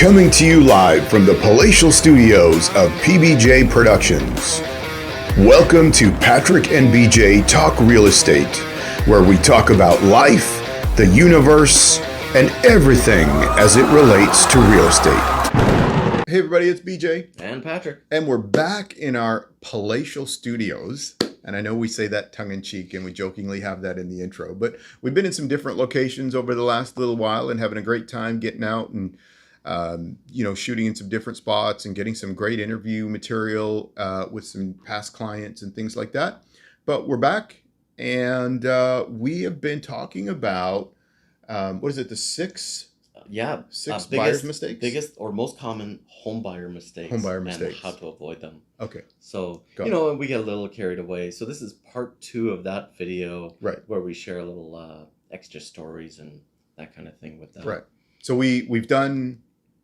Coming to you live from the palatial studios of PBJ Productions. Welcome to Patrick and BJ Talk Real Estate, where we talk about life, the universe, and everything as it relates to real estate. Hey everybody, it's BJ. And Patrick. And we're back in our palatial studios. And I know we say that tongue-in-cheek and we jokingly have that in the intro, but we've been in some different locations over the last little while and having a great time getting out and shooting in some different spots and getting some great interview material with some past clients and things like that. But we're back, and we have been talking about the six buyer's mistakes? Biggest or most common home buyer mistakes. And how to avoid them. Okay. So, and we get a little carried away. So this is part 2 of that video, right, where we share a little extra stories and that kind of thing with that. Right. So we've done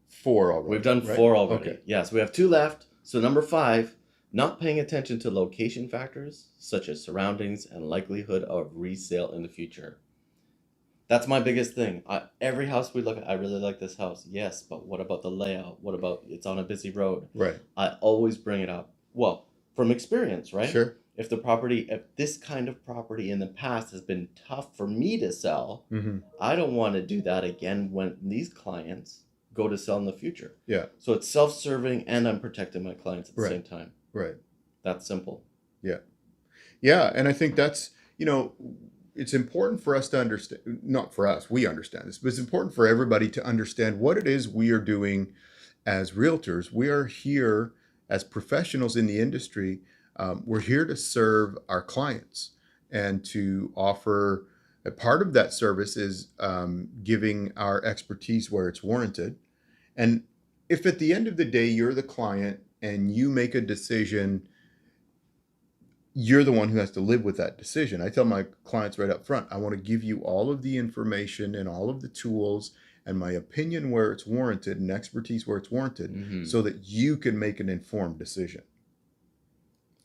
4 already. We've done 4 already. Okay. Yes, we have 2 left. So number 5, not paying attention to location factors such as surroundings and likelihood of resale in the future. That's my biggest thing. Every house we look at, I really like this house. Yes, but what about the layout? What about it's on a busy road? Right. I always bring it up. Well, from experience, right? Sure. If this kind of property in the past has been tough for me to sell, mm-hmm. I don't want to do that again when these clients go to sell in the future. Yeah. So it's self-serving and I'm protecting my clients at the same time. Right. That's simple. Yeah. Yeah. And I think that's, it's important for us to understand, not for us, we understand this, but it's important for everybody to understand what it is we are doing as realtors. We are here as professionals in the industry. We're here to serve our clients and to offer a part of that service is giving our expertise where it's warranted. And if at the end of the day, you're the client and you make a decision, you're the one who has to live with that decision. I tell my clients right up front, I want to give you all of the information and all of the tools and my opinion where it's warranted and expertise where it's warranted, mm-hmm. so that you can make an informed decision.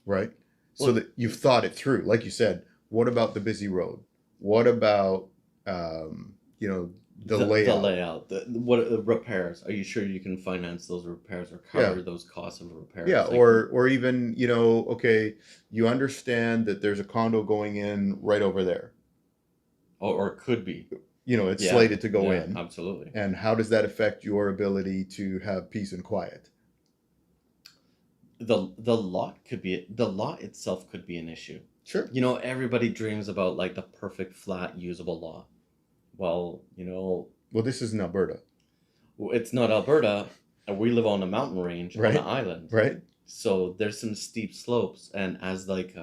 Right? Well, so that you've thought it through. Like you said, what about the busy road? What about, the layout? The repairs? Are you sure you can finance those repairs or cover those costs of repairs? Yeah, or even, you understand that there's a condo going in right over there. Or could be. It's slated to go in. Absolutely. And how does that affect your ability to have peace and quiet? The lot itself could be an issue. Sure. Everybody dreams about like the perfect flat usable lot. Well, this is in Alberta. It's not Alberta. We live on a mountain range, on an island. Right. So there's some steep slopes, and as like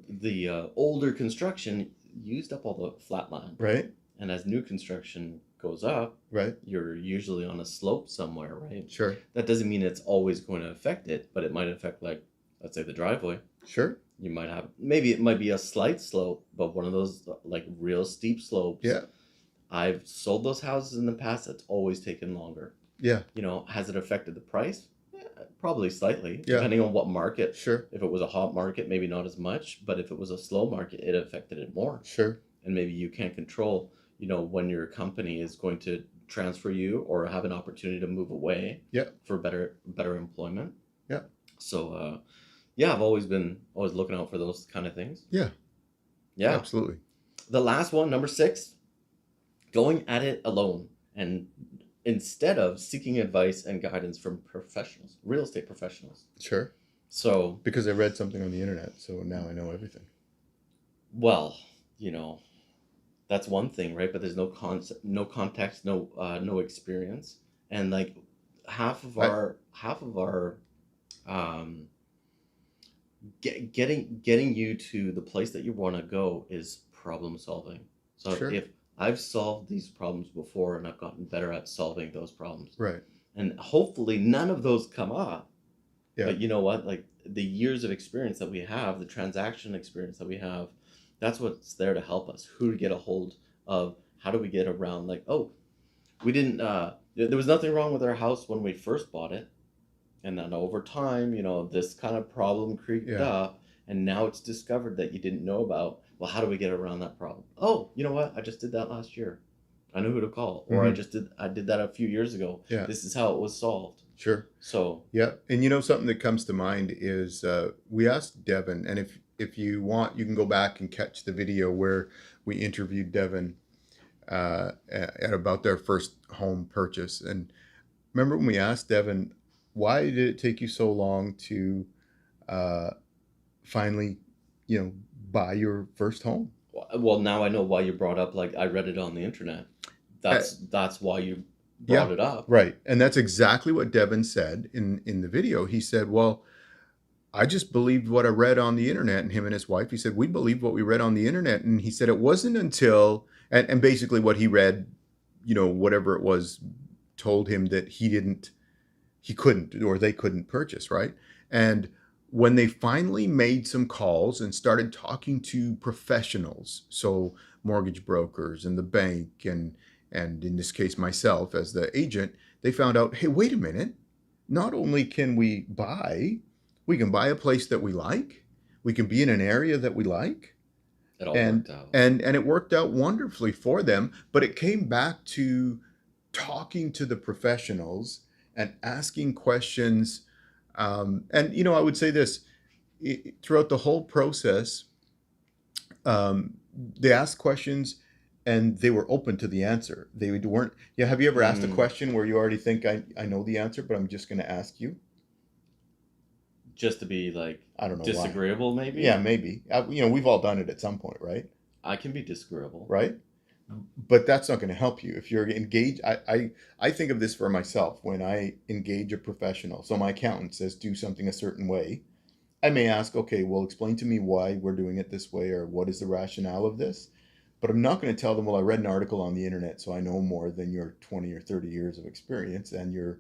the older construction used up all the flat land. Right. And as new construction goes up, right, you're usually on a slope somewhere, right? Sure. That doesn't mean it's always going to affect it, but it might affect, like, let's say the driveway. Sure. You might have, maybe it might be a slight slope, but one of those like real steep slopes. Yeah. I've sold those houses in the past. It's always taken longer. Yeah. Has it affected the price? Probably slightly, yeah, depending on what market. Sure. If it was a hot market, maybe not as much, but if it was a slow market, it affected it more. Sure. And maybe you can't control, when your company is going to transfer you or have an opportunity to move away. Yeah. For better employment. Yeah. So, I've always looking out for those kind of things. Yeah. Yeah. Absolutely. The last one, number 6, going at it alone and instead of seeking advice and guidance from professionals, real estate professionals. Sure. So. Because I read something on the internet, so now I know everything. Well, that's one thing, right? But there's no context, no experience, and like half of our getting you to the place that you want to go is problem solving. So sure. If I've solved these problems before and I've gotten better at solving those problems, right? And hopefully none of those come up. Yeah. But you know what? Like the years of experience that we have, the transaction experience that we have. That's what's there to help us. Who to get a hold of? How do we get around? Like, we didn't. There was nothing wrong with our house when we first bought it, and then over time, this kind of problem creeped up, and now it's discovered that you didn't know about. Well, how do we get around that problem? Oh, you know what? I just did that last year. I know who to call. Or I did that a few years ago. Yeah. This is how it was solved. Sure. So Yeah. And you know, something that comes to mind is we asked Devin, and if you want, you can go back and catch the video where we interviewed Devin at about their first home purchase. And remember when we asked Devin, why did it take you so long to uh, finally, you know, buy your first home? well, now I know why you brought up, like, I read it on the internet. That's why you Yeah, brought it up. right. And that's exactly what Devin said in the video. He said, well, I just believed what I read on the internet. And him and his wife, he said, we believed what we read on the internet. And he said it wasn't until, and basically what he read, you know, whatever it was, told him that he couldn't, or they couldn't purchase, right? And when they finally made some calls and started talking to professionals, so mortgage brokers and the bank and in this case myself as the agent, they found out, hey, wait a minute, not only can we can buy a place that we like, we can be in an area that we like. It all worked out. And it worked out wonderfully for them, but it came back to talking to the professionals and asking questions. And, you know, I would say this, throughout the whole process, they asked questions and they were open to the answer. They weren't, yeah, have you ever asked a question where you already think I know the answer, but I'm just going to ask you? Just to be, like, I don't know, disagreeable, why. maybe? Yeah, maybe. You know, we've all done it at some point, right? I can be disagreeable. Right? But that's not going to help you. If you're engaged, I think of this for myself when I engage a professional. So my accountant says do something a certain way. I may ask, okay, well, explain to me why we're doing it this way, or what is the rationale of this? But I'm not going to tell them, well, I read an article on the internet, so I know more than your 20 or 30 years of experience, and you're,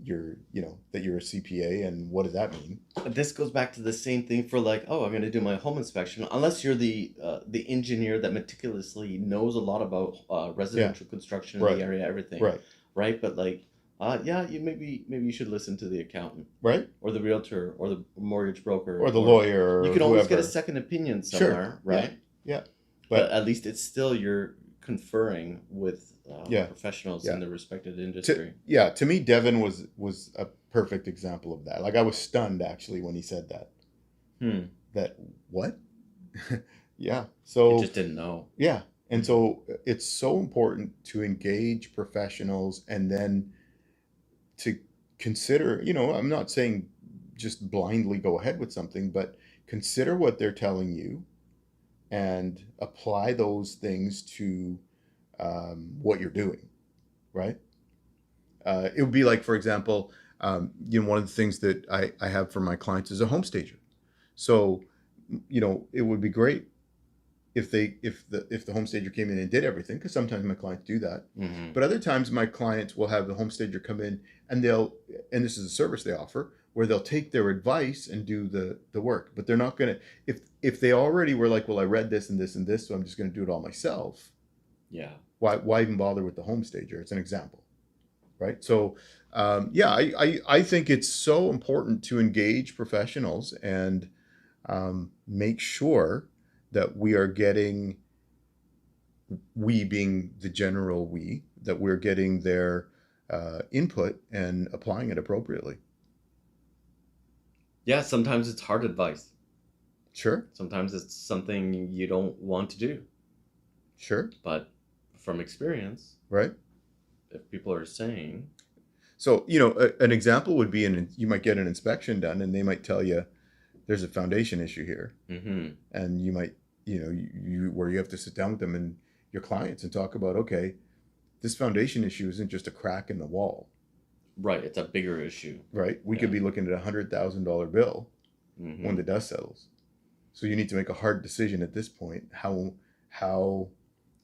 you know, that you're a CPA, and what does that mean? This goes back to the same thing for, like, oh, I'm going to do my home inspection. Unless you're the engineer that meticulously knows a lot about residential construction in the area, everything. Right. But, like, yeah, maybe you should listen to the accountant. Right. Or the realtor, or the mortgage broker, or the lawyer. Or you can always get a whoever. second opinion somewhere, right? Yeah. But at least it's still you're conferring with professionals in the respected industry. To me, Devin was a perfect example of that. Like, I was stunned actually when he said that. That what? Yeah. So I just didn't know. Yeah. And so it's so important to engage professionals and then to consider, you know, I'm not saying just blindly go ahead with something, but consider what they're telling you and apply those things to what you're doing, right? It would be like, for example, you know, one of the things that I have for my clients is a home stager. So, you know, it would be great if the home stager came in and did everything, because sometimes my clients do that. But other times my clients will have the home stager come in and this is a service they offer, where they'll take their advice and do the work. But they're not going to, if they already were like, well, I read this and this and this, so I'm just going to do it all myself. Yeah. Why even bother with the home stager? It's an example, right? So, I think it's so important to engage professionals and make sure that we are getting, we being the general we, that we're getting their input and applying it appropriately. Yeah, sometimes it's hard advice. Sure. Sometimes it's something you don't want to do. Sure. But from experience, right? If people are saying... So, you know, an example would be, you might get an inspection done and they might tell you there's a foundation issue here. And you might, you know, where you have to sit down with them and your clients and talk about, okay, this foundation issue isn't just a crack in the wall. Right, it's a bigger issue. Right? We could be looking at $100,000 bill when the dust settles. So you need to make a hard decision at this point. How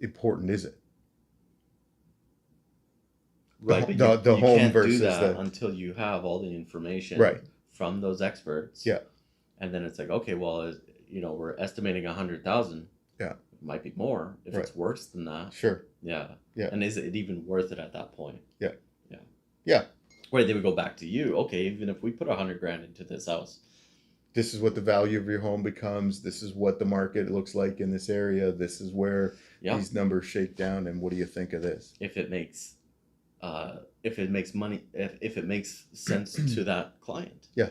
important is it? Right, but you home can't versus do that until you have all the information from those experts. Yeah. And then it's like, okay, well, you know, we're estimating 100,000. Yeah. It might be more if it's worse than that. Sure. Yeah. Yeah. And is it even worth it at that point? Yeah. Yeah. Yeah. Where they would go back to you. Okay, even if we put $100,000 into this house, this is what the value of your home becomes. This is what the market looks like in this area. This is where Yeah. these numbers shake down, and what do you think of this? If it makes money, if it makes sense to that client. Yeah.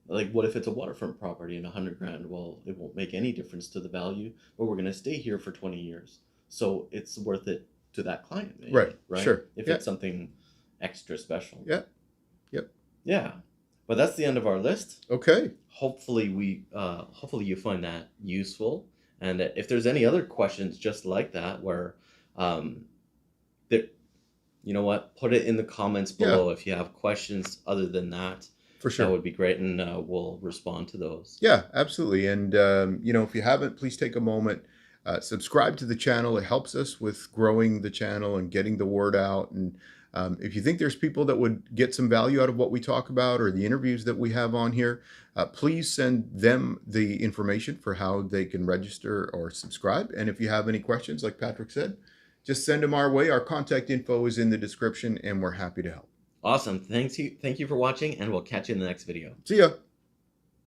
Like, what if it's a waterfront property and 100 grand? Well, it won't make any difference to the value, but we're gonna stay here for 20 years, so it's worth it to that client, maybe, Right. right? Sure. If Yeah. it's something extra special. Yeah. Yep. Yeah. But that's the end of our list. Okay. Hopefully hopefully you find that useful. And if there's any other questions just like that, where there, you know what, put it in the comments below if you have questions other than that. For sure. That would be great, and we'll respond to those. Yeah, absolutely. And, if you haven't, please take a moment, subscribe to the channel. It helps us with growing the channel and getting the word out. And if you think there's people that would get some value out of what we talk about or the interviews that we have on here, please send them the information for how they can register or subscribe. And if you have any questions, like Patrick said, just send them our way. Our contact info is in the description, and we're happy to help. Awesome. Thank you for watching, and we'll catch you in the next video. See ya.